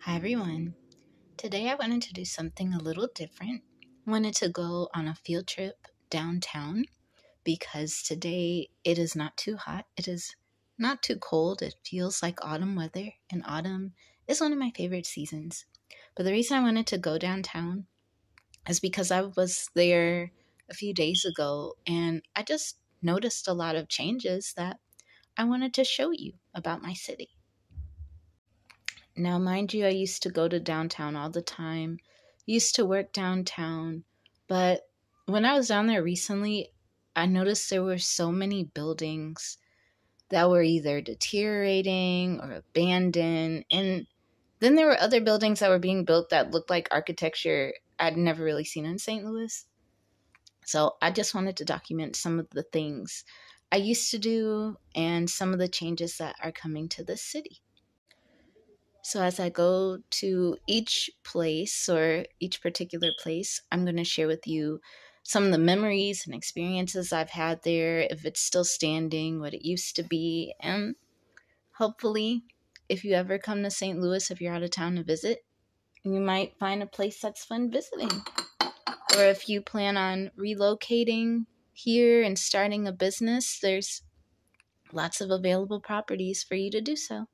Hi everyone. Today I wanted to do something a little different. Wanted to go on a field trip downtown because today it is not too hot. It is not too cold. It feels like autumn weather, and autumn is one of my favorite seasons. But the reason I wanted to go downtown is because I was there a few days ago and I just noticed a lot of changes that I wanted to show you about my city. Now, mind you, I used to go to downtown all the time, used to work downtown, but when I was down there recently, I noticed there were so many buildings that were either deteriorating or abandoned. And then there were other buildings that were being built that looked like architecture I'd never really seen in St. Louis. So I just wanted to document some of the things I used to do and some of the changes that are coming to the city. So as I go to each place or each particular place, I'm going to share with you some of the memories and experiences I've had there, if it's still standing, what it used to be, and hopefully, if you ever come to St. Louis, if you're out of town to visit, you might find a place that's fun visiting. Or if you plan on relocating here and starting a business, there's lots of available properties for you to do so.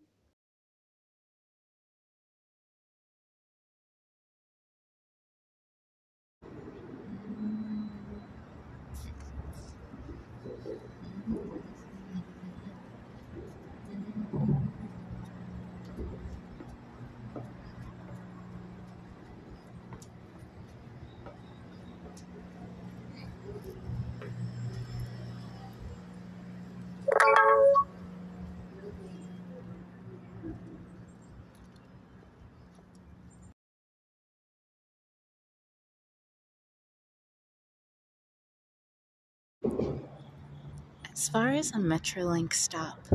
As far as a Metrolink stop,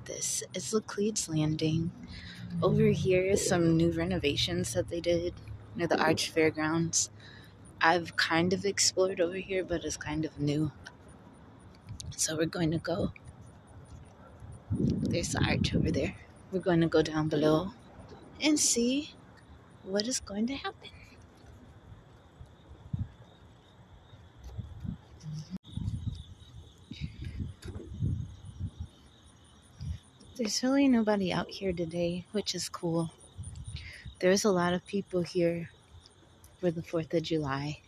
this is Laclede's Landing. Over here is some new renovations that they did near the Arch Fairgrounds. I've kind of explored over here, but it's kind of new. So we're going to go. There's the arch over there. We're going to go down below and see what is going to happen. There's really nobody out here today, which is cool. There's a lot of people here for the 4th of July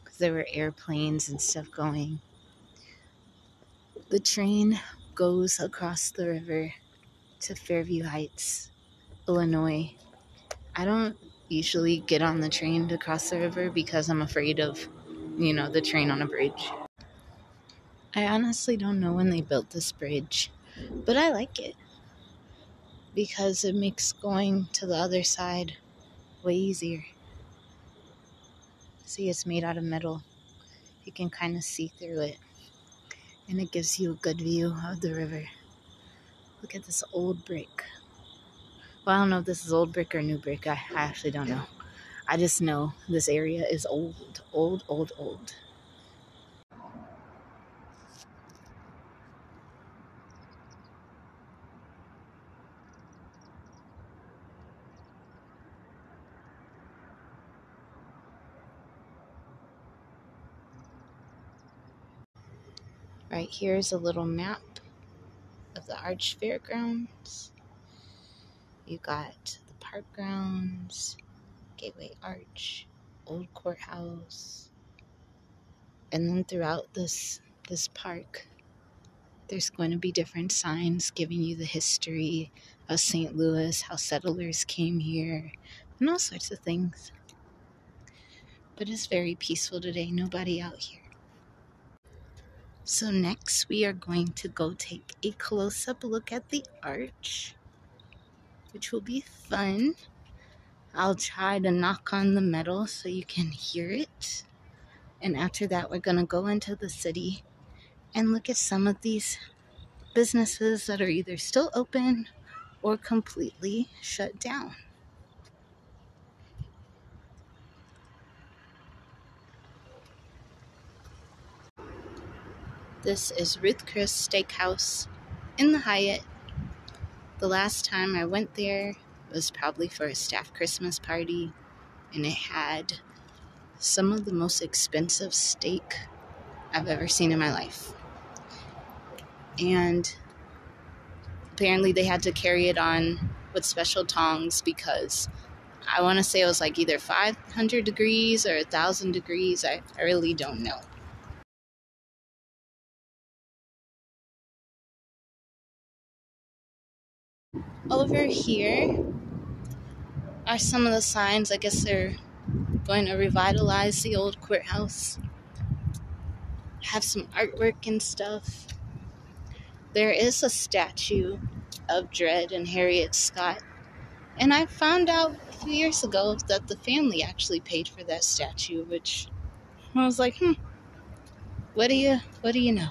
because there were airplanes and stuff going. The train goes across the river to Fairview Heights, Illinois. I don't usually get on the train to cross the river because I'm afraid of, the train on a bridge. I honestly don't know when they built this bridge, but I like it because it makes going to the other side way easier. See, it's made out of metal. You can kind of see through it, and it gives you a good view of the river. Look at this old brick. Well, I don't know if this is old brick or new brick. I actually don't know. I just know this area is old, old, old, old. Right here is a little map of the Arch Fairgrounds. You got the park grounds, Gateway Arch, Old Courthouse, and then throughout this park, there's going to be different signs giving you the history of St. Louis, how settlers came here, and all sorts of things. But it's very peaceful today, nobody out here. So next we are going to go take a close-up look at the arch, which will be fun. I'll try to knock on the metal so you can hear it. And after that, we're going to go into the city and look at some of these businesses that are either still open or completely shut down. This is Ruth Chris Steakhouse in the Hyatt. The last time I went there, It was probably for a staff Christmas party, and it had some of the most expensive steak I've ever seen in my life. And apparently they had to carry it on with special tongs because I want to say it was like either 500 degrees or 1,000 degrees. I really don't know. Over here are some of the signs. I guess they're going to revitalize the old courthouse, have some artwork and stuff. There is a statue of Dred and Harriet Scott. And I found out a few years ago that the family actually paid for that statue, which I was like, what do you know?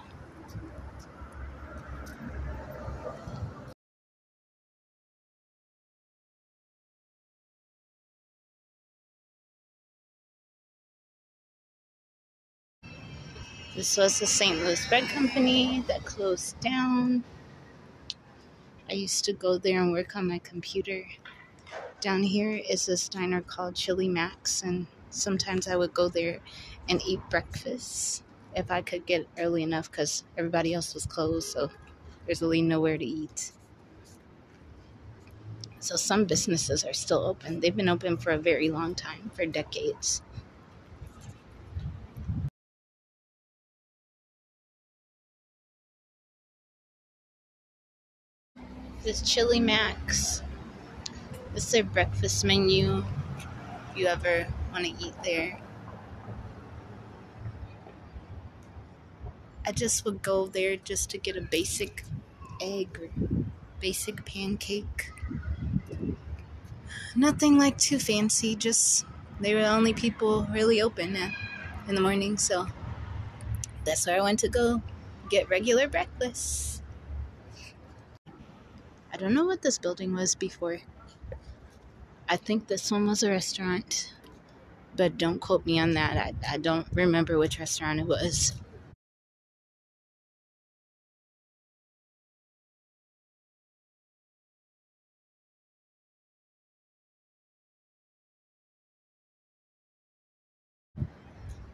This was the St. Louis Bread Company that closed down. I used to go there and work on my computer. Down here is this diner called Chili Max, and sometimes I would go there and eat breakfast if I could get early enough because everybody else was closed, so there's really nowhere to eat. So some businesses are still open. They've been open for a very long time, for decades. This Chili Max, this is their breakfast menu if you ever want to eat there. I just would go there just to get a basic egg or basic pancake. Nothing like too fancy, just they were the only people really open in the morning, so that's where I went to go get regular breakfast. I don't know what this building was before. I think this one was a restaurant, but don't quote me on that. I don't remember which restaurant it was.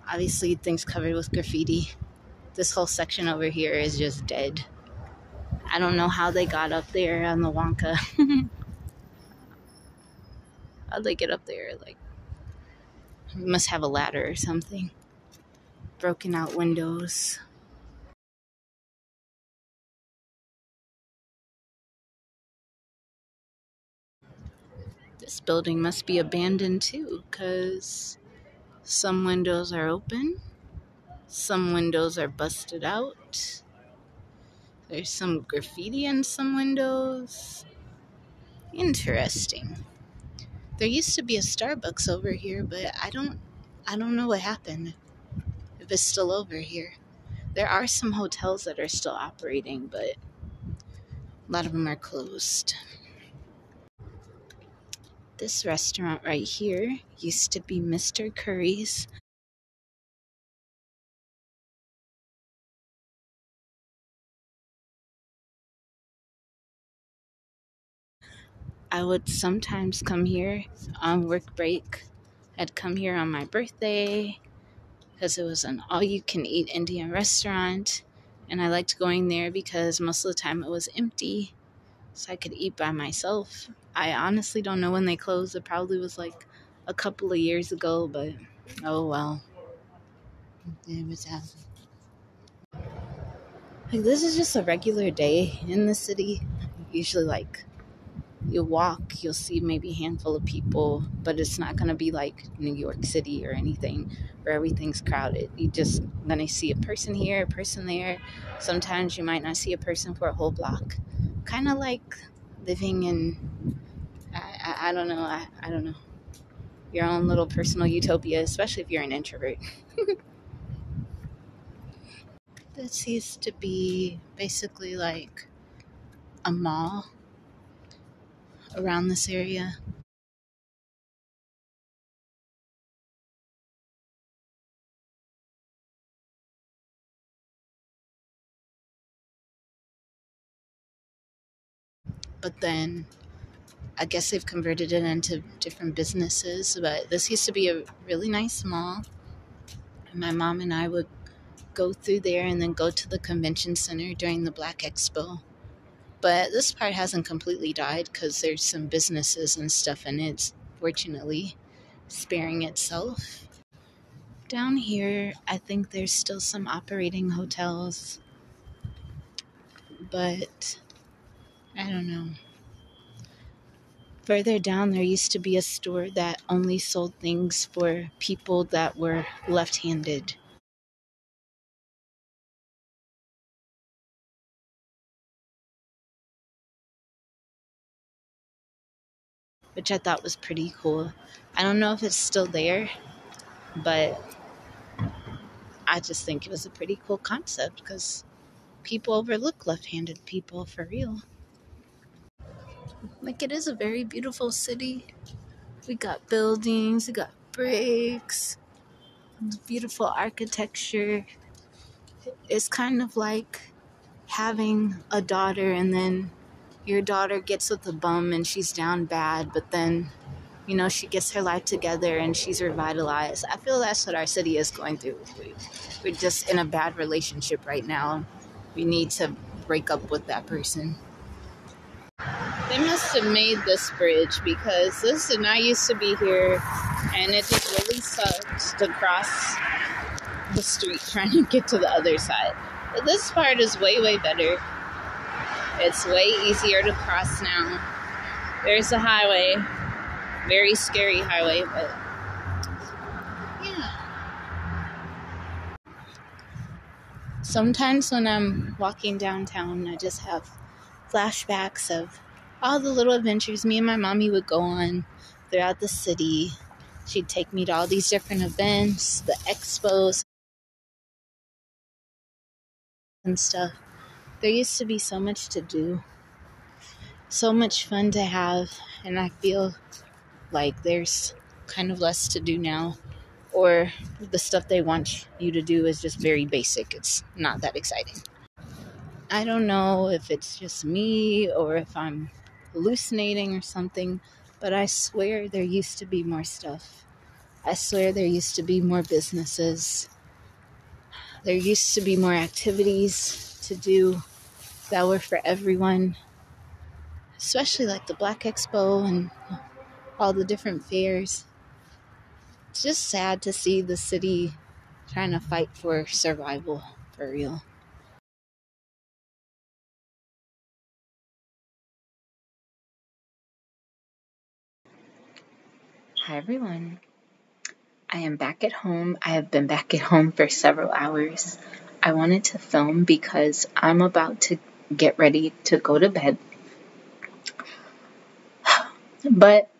Obviously, things covered with graffiti. This whole section over here is just dead. I don't know how they got up there on the Wonka. How'd they get up there? Like, must have a ladder or something. Broken out windows. This building must be abandoned too, because some windows are open, some windows are busted out. There's some graffiti in some windows. Interesting. There used to be a Starbucks over here, but I don't know what happened. If it's still over here. There are some hotels that are still operating, but a lot of them are closed. This restaurant right here used to be Mr. Curry's. I would sometimes come here on work break. I'd come here on my birthday because it was an all you can eat Indian restaurant. And I liked going there because most of the time it was empty, so I could eat by myself. I honestly don't know when they closed. It probably was like a couple of years ago, but oh well. It was like this is just a regular day in the city. Usually, like you'll walk, you'll see maybe a handful of people, but it's not gonna be like New York City or anything where everything's crowded. You just gonna see a person here, a person there. Sometimes you might not see a person for a whole block. Kind of like living in I don't know. I don't know. Your own little personal utopia, especially if you're an introvert. This used to be basically like a mall around this area. But then I guess they've converted it into different businesses, but this used to be a really nice mall. My mom and I would go through there and then go to the convention center during the Black Expo. But this part hasn't completely died because there's some businesses and stuff in it, fortunately, sparing itself. Down here, I think there's still some operating hotels, but I don't know. Further down, there used to be a store that only sold things for people that were left-handed, which I thought was pretty cool. I don't know if it's still there, but I just think it was a pretty cool concept because people overlook left-handed people for real. Like, it is a very beautiful city. We got buildings, we got bricks, beautiful architecture. It's kind of like having a daughter and then your daughter gets with a bum and she's down bad, but then, she gets her life together and she's revitalized. I feel that's what our city is going through. We're just in a bad relationship right now. We need to break up with that person. They must have made this bridge because this did not used to be here, and it just really sucks to cross the street trying to get to the other side. But this part is way, way better. It's way easier to cross now. There's a highway, very scary highway, but yeah. Sometimes when I'm walking downtown, I just have flashbacks of all the little adventures me and my mommy would go on throughout the city. She'd take me to all these different events, the expos and stuff. There used to be so much to do, so much fun to have, and I feel like there's kind of less to do now, or the stuff they want you to do is just very basic. It's not that exciting. I don't know if it's just me or if I'm hallucinating or something, but I swear there used to be more stuff. I swear there used to be more businesses. There used to be more activities to do that were for everyone, especially like the Black Expo and all the different fairs. It's just sad to see the city trying to fight for survival, for real. Hi everyone. I am back at home. I have been back at home for several hours. I wanted to film because I'm about to get ready to go to bed. But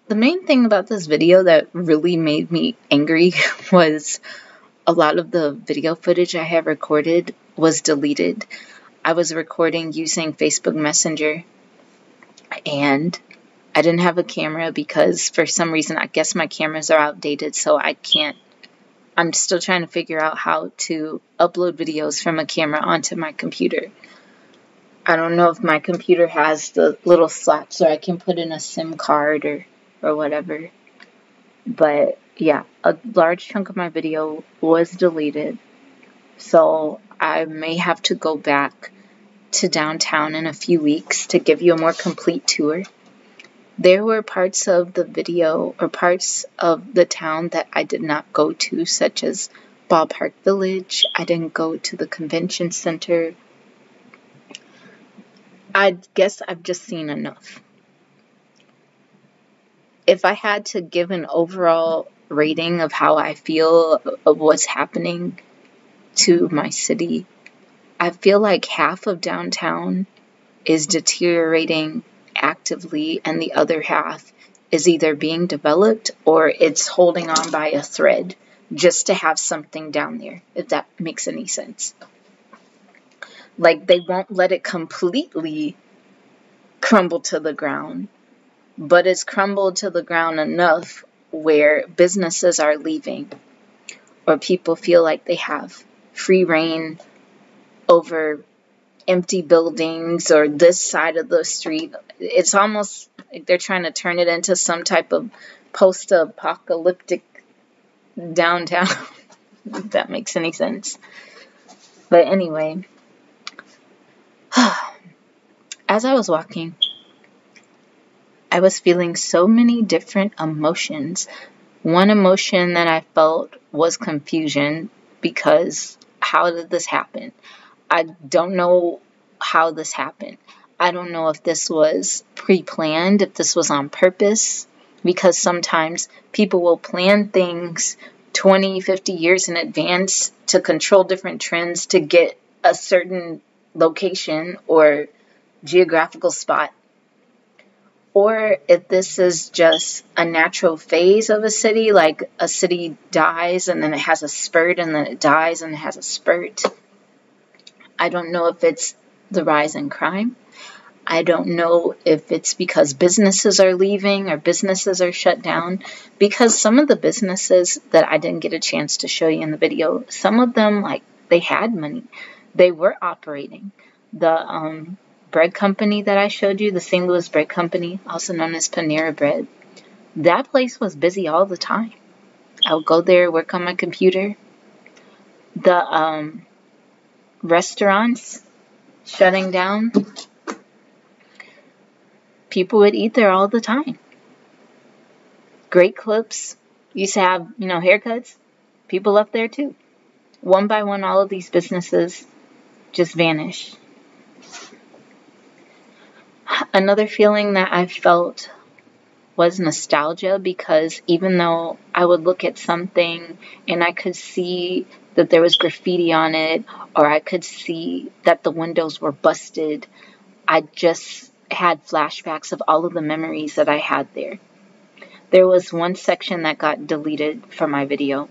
the main thing about this video that really made me angry was a lot of the video footage I have recorded was deleted. I was recording using Facebook Messenger and I didn't have a camera because for some reason I guess my cameras are outdated, so I'm still trying to figure out how to upload videos from a camera onto my computer. I don't know if my computer has the little slots where I can put in a SIM card or whatever. But yeah, a large chunk of my video was deleted. So I may have to go back to downtown in a few weeks to give you a more complete tour. There were parts of the video or parts of the town that I did not go to, such as Ballpark Village. I didn't go to the convention center. I guess I've just seen enough. If I had to give an overall rating of how I feel of what's happening to my city, I feel like half of downtown is deteriorating actively and the other half is either being developed or it's holding on by a thread just to have something down there, if that makes any sense. Like, they won't let it completely crumble to the ground, but it's crumbled to the ground enough where businesses are leaving or people feel like they have free reign over empty buildings or this side of the street. It's almost like they're trying to turn it into some type of post-apocalyptic downtown, if that makes any sense. But anyway, as I was walking, I was feeling so many different emotions. One emotion that I felt was confusion, because how did this happen? I don't know how this happened. I don't know if this was pre-planned, if this was on purpose, because sometimes people will plan things 20, 50 years in advance to control different trends to get a certain location or geographical spot. Or if this is just a natural phase of a city, like a city dies and then it has a spurt and then it dies and it has a spurt. I don't know if it's the rise in crime. I don't know if it's because businesses are leaving or businesses are shut down. Because some of the businesses that I didn't get a chance to show you in the video, some of them, like, they had money. They were operating. The bread company that I showed you, the St. Louis Bread Company, also known as Panera Bread, that place was busy all the time. I would go there, work on my computer. The restaurants shutting down, people would eat there all the time. Great Clips used to have, haircuts. People left there too. One by one, all of these businesses just vanished. Another feeling that I felt was nostalgia, because even though I would look at something and I could see that there was graffiti on it, or I could see that the windows were busted, I just had flashbacks of all of the memories that I had there. There was one section that got deleted from my video,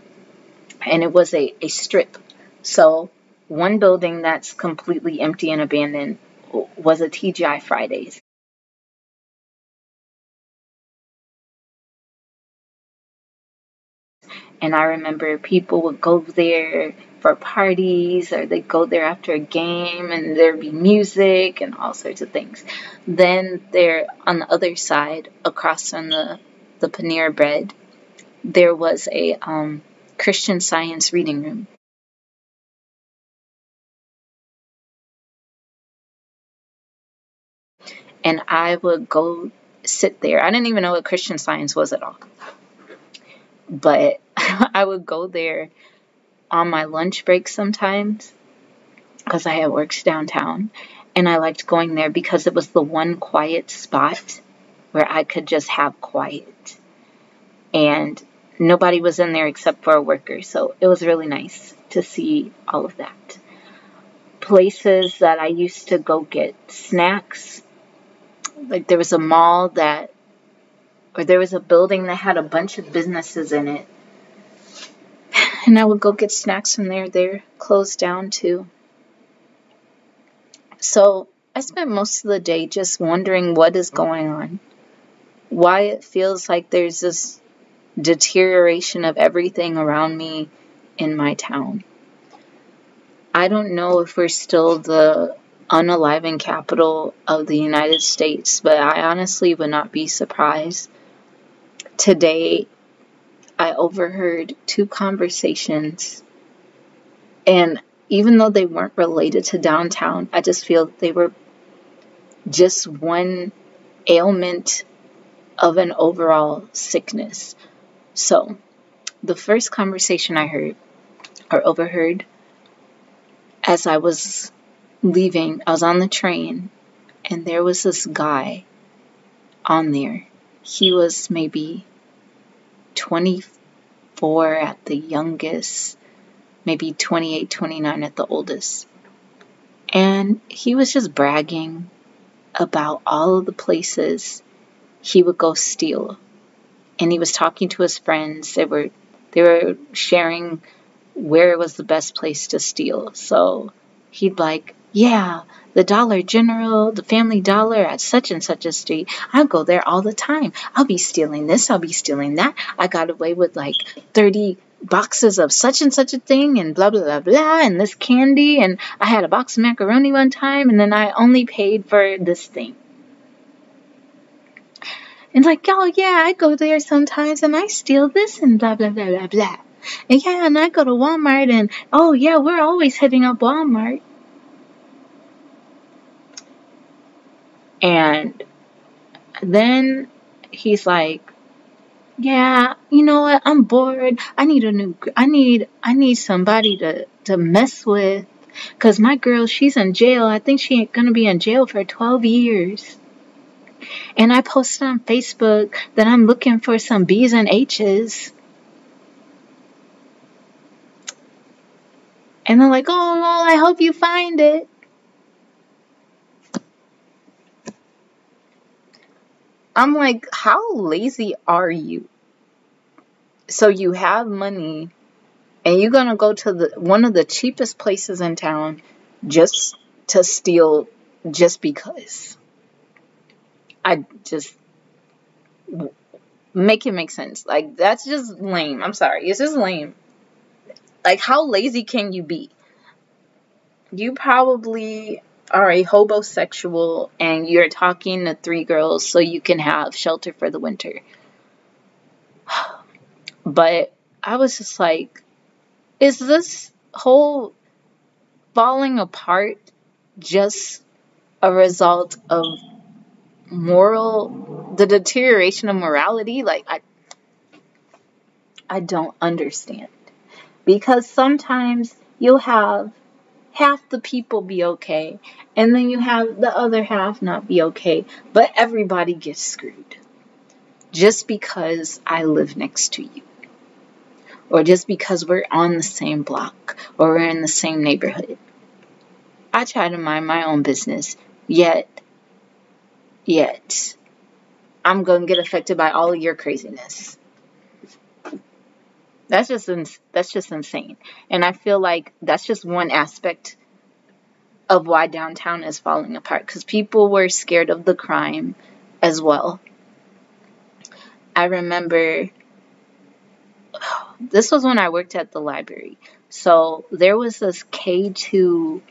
and it was a strip. So one building that's completely empty and abandoned was a TGI Fridays. And I remember people would go there for parties, or they'd go there after a game, and there'd be music and all sorts of things. Then there, on the other side, across from the Panera Bread, there was a Christian Science reading room. And I would go sit there. I didn't even know what Christian Science was at all. But I would go there on my lunch break sometimes, because I had works downtown. And I liked going there because it was the one quiet spot where I could just have quiet. And nobody was in there except for a worker. So it was really nice to see all of that. Places that I used to go get snacks. Like there was a mall there was a building that had a bunch of businesses in it. And I would go get snacks from there. They're closed down too. So I spent most of the day just wondering what is going on. Why it feels like there's this deterioration of everything around me in my town. I don't know if we're still the unaliving capital of the United States, but I honestly would not be surprised. Today, I overheard 2 conversations, and even though they weren't related to downtown, I just feel they were just one ailment of an overall sickness. So, the first conversation I heard or overheard as I was leaving, I was on the train, and there was this guy on there. He was maybe 24 at the youngest, maybe 28, 29 at the oldest. And he was just bragging about all of the places he would go steal. And he was talking to his friends. They were sharing where was the best place to steal. So he'd like, yeah, the Dollar General, the Family Dollar at such and such a street. I'll go there all the time. I'll be stealing this. I'll be stealing that. I got away with like 30 boxes of such and such a thing and blah, blah, blah, blah, and this candy. And I had a box of macaroni one time, and then I only paid for this thing. And like, oh yeah, I go there sometimes and I steal this and blah, blah, blah, blah, blah. And yeah, and I go to Walmart and, oh yeah, we're always hitting up Walmart. And then he's like, yeah, you know what? I'm bored. I need somebody to mess with. Cause my girl, she's in jail. I think she ain't gonna be in jail for 12 years. And I posted on Facebook that I'm looking for some B's and H's. And they're like, oh, well, I hope you find it. I'm like, how lazy are you? So you have money and you're gonna go to one of the cheapest places in town just to steal just because. I just make it make sense. Like, that's just lame. I'm sorry. It's just lame. Like, how lazy can you be? You probably are a hobosexual and you're talking to 3 girls so you can have shelter for the winter. But I was just like, is this whole falling apart just a result of the deterioration of morality? Like, I don't understand. Because sometimes you'll have half the people be okay, and then you have the other half not be okay, but everybody gets screwed. Just because I live next to you. Or just because we're on the same block, or we're in the same neighborhood. I try to mind my own business, yet, I'm going to get affected by all of your craziness. That's just insane. And I feel like that's just one aspect of why downtown is falling apart, because people were scared of the crime as well. I remember this was when I worked at the library. So there was this K2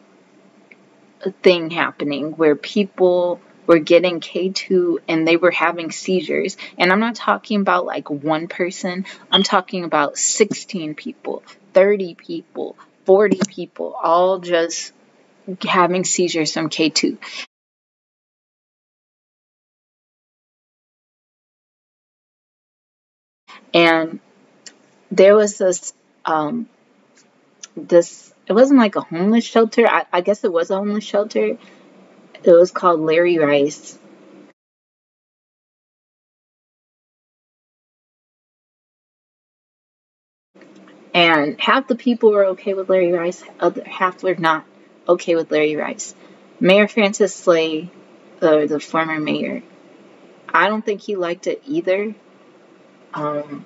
thing happening where people were getting K2 and they were having seizures. And I'm not talking about like one person. I'm talking about 16 people, 30 people, 40 people, all just having seizures from K2. And there was this, it wasn't like a homeless shelter. I guess it was a homeless shelter. It was called Larry Rice. And half the people were okay with Larry Rice, other half were not okay with Larry Rice. Mayor Francis Slay, the former mayor, I don't think he liked it either. Um,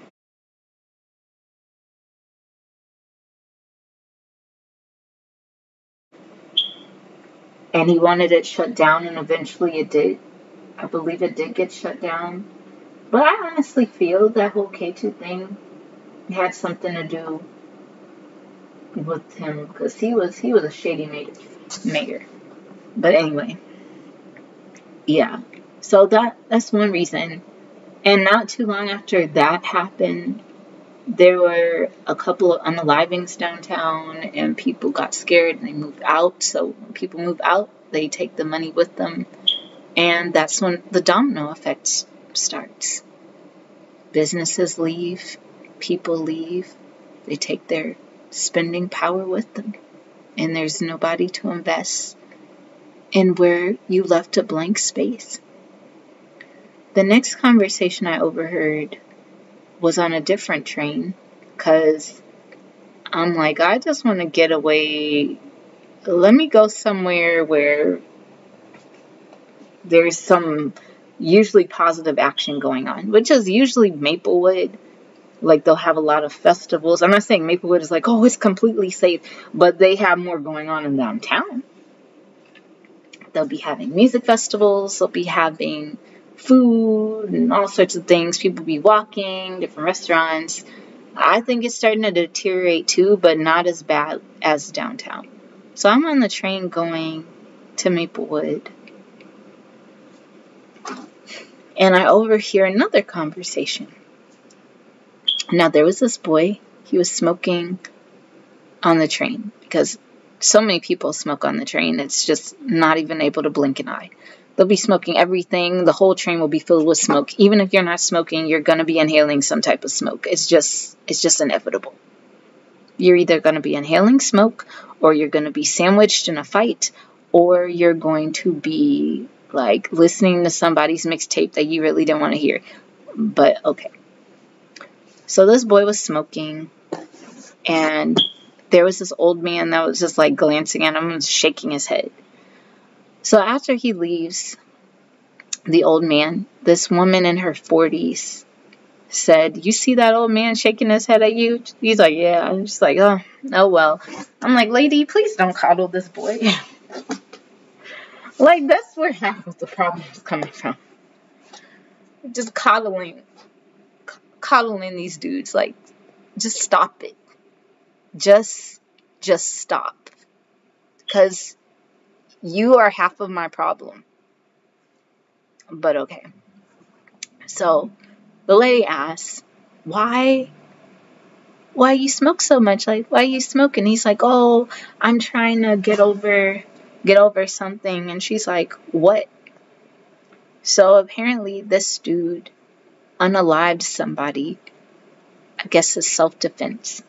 and he wanted it shut down, and eventually it did. I believe it did get shut down. But I honestly feel that whole K2 thing had something to do with him, because he was a shady mayor. But anyway, yeah. So that's one reason. And not too long after that happened, there were a couple of unalivings downtown, and people got scared and they moved out. So when people move out, they take the money with them, and that's when the domino effect starts. Businesses leave, people leave, they take their spending power with them, and there's nobody to invest in where you left a blank space. The next conversation I overheard was on a different train, because I'm like, I just want to get away. Let me go somewhere where there's some usually positive action going on, which is usually Maplewood. Like, they'll have a lot of festivals. I'm not saying Maplewood is like, oh, it's completely safe, but they have more going on in downtown. They'll be having music festivals, they'll be having food and all sorts of things. People be walking, different restaurants. I think it's starting to deteriorate too, but not as bad as downtown. So I'm on the train going to Maplewood. And I overhear another conversation. Now, there was this boy. He was smoking on the train because so many people smoke on the train. It's just not even able to blink an eye. They'll be smoking everything. The whole train will be filled with smoke. Even if you're not smoking, you're going to be inhaling some type of smoke. It's just inevitable. You're either going to be inhaling smoke, or you're going to be sandwiched in a fight, or you're going to be like listening to somebody's mixtape that you really didn't want to hear. But okay. So this boy was smoking, and there was this old man that was just like glancing at him and shaking his head. So after he leaves, the old man, this woman in her 40s, said, "You see that old man shaking his head at you?" He's like, "Yeah." I'm just like, oh well. I'm like, "Lady, please don't coddle this boy." Like, that's where half of the problem is coming from. Just coddling these dudes. Like, just stop it. Just stop. Because you are half of my problem. But okay. So the lady asks, why you smoke so much? Like, why you smoking? He's like, "Oh, I'm trying to get over something." And she's like, "What?" So apparently this dude unalived somebody. I guess it's self-defense.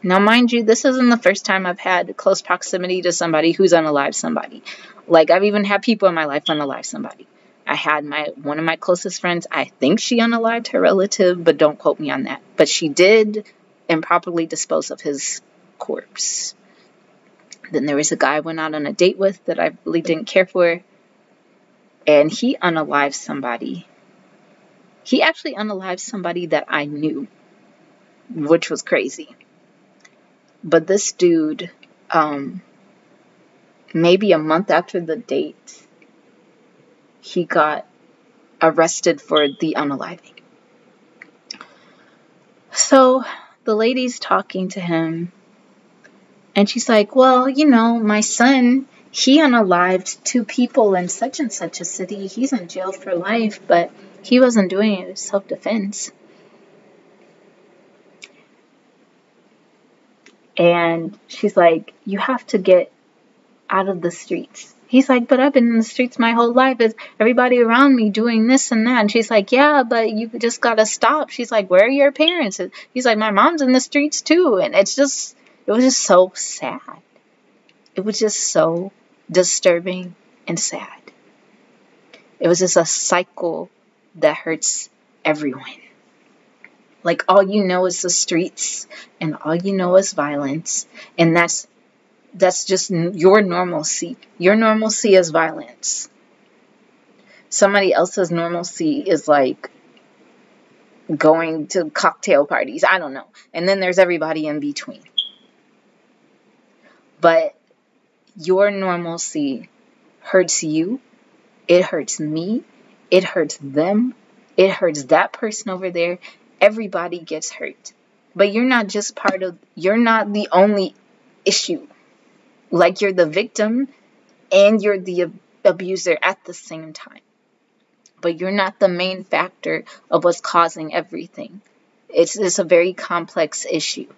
Now, mind you, this isn't the first time I've had close proximity to somebody who's unalived somebody. Like, I've even had people in my life unalive somebody. I had one of my closest friends, I think she unalived her relative, but don't quote me on that. But she did improperly dispose of his corpse. Then there was a guy I went out on a date with that I really didn't care for, and he unalived somebody. He actually unalived somebody that I knew, which was crazy. But this dude, maybe a month after the date, he got arrested for the unaliving. So the lady's talking to him, and she's like, "Well, my son, he unalived 2 people in such and such a city. He's in jail for life, but he wasn't doing it in self-defense." And she's like, "You have to get out of the streets." He's like, "But I've been in the streets my whole life. It's everybody around me doing this and that." And she's like, "Yeah, but you just gotta stop." She's like, "Where are your parents?" And he's like, "My mom's in the streets too." And it was just so sad. It was just so disturbing and sad. It was just a cycle that hurts everyone. Like, all you know is the streets, and all you know is violence, and that's just your normalcy. Your normalcy is violence. Somebody else's normalcy is like going to cocktail parties. I don't know. And then there's everybody in between. But your normalcy hurts you. It hurts me. It hurts them. It hurts that person over there. Everybody gets hurt. But you're not the only issue. Like, you're the victim and you're the abuser at the same time. But you're not the main factor of what's causing everything. It's a very complex issue.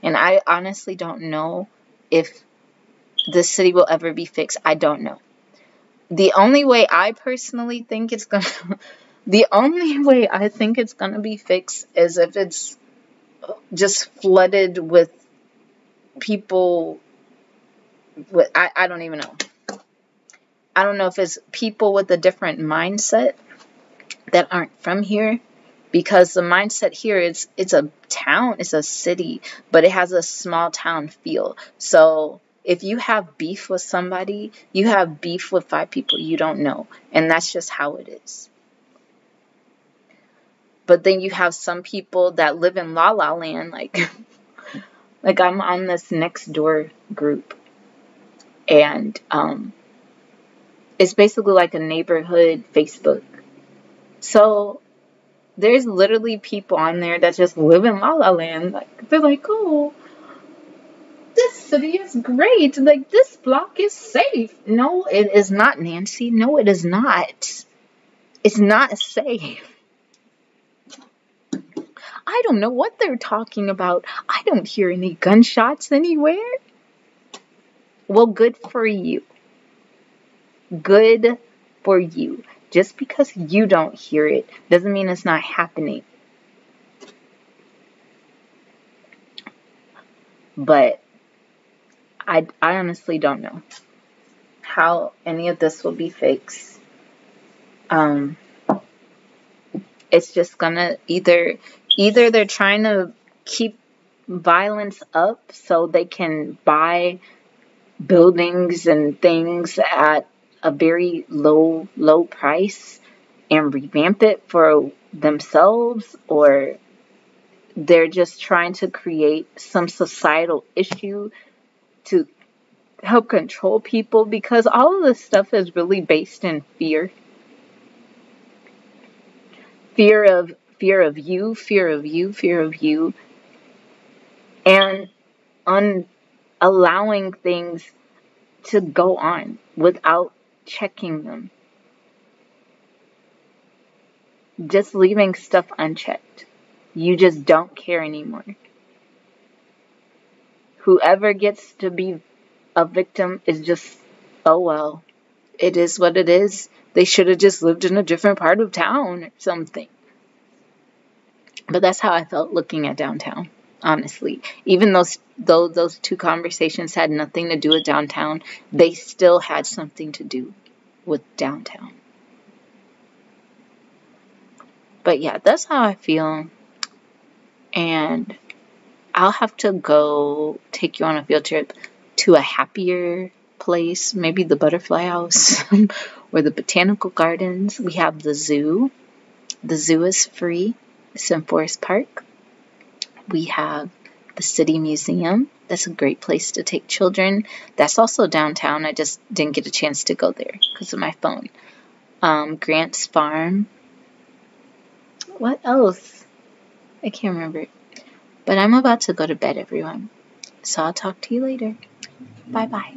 And I honestly don't know if this city will ever be fixed. I don't know. The only way I personally think it's going to be fixed is if it's just flooded with people with, I don't even know. I don't know if it's people with a different mindset that aren't from here, because the mindset here it's a town, it's a city, but it has a small town feel. So if you have beef with somebody, you have beef with 5 people you don't know, and that's just how it is. But then you have some people that live in La La Land, like I'm on this next door group, and it's basically like a neighborhood Facebook. So there's literally people on there that just live in La La Land. Like, they're like, "Oh, this city is great. Like, this block is safe." No, it is not, Nancy. No, it is not. It's not safe. I don't know what they're talking about. I don't hear any gunshots anywhere. Well, good for you. Good for you. Just because you don't hear it doesn't mean it's not happening. But I honestly don't know how any of this will be fixed. It's just gonna either they're trying to keep violence up so they can buy buildings and things at a very low price and revamp it for themselves, or they're just trying to create some societal issue to help control people, because all of this stuff is really based in fear. Fear of you, fear of you, fear of you, and allowing things to go on without checking them. Just leaving stuff unchecked. You just don't care anymore. Whoever gets to be a victim is just, oh well, it is what it is. They should have just lived in a different part of town or something. But that's how I felt looking at downtown, honestly. Even though those two conversations had nothing to do with downtown, they still had something to do with downtown. But yeah, that's how I feel. And I'll have to go take you on a field trip to a happier place, maybe the Butterfly House or the Botanical Gardens. We have the zoo. The zoo is free. It's in Forest Park. We have the City Museum. That's a great place to take children. That's also downtown. I just didn't get a chance to go there because of my phone. Grant's Farm. What else? I can't remember. But I'm about to go to bed, everyone. So I'll talk to you later. Bye-bye.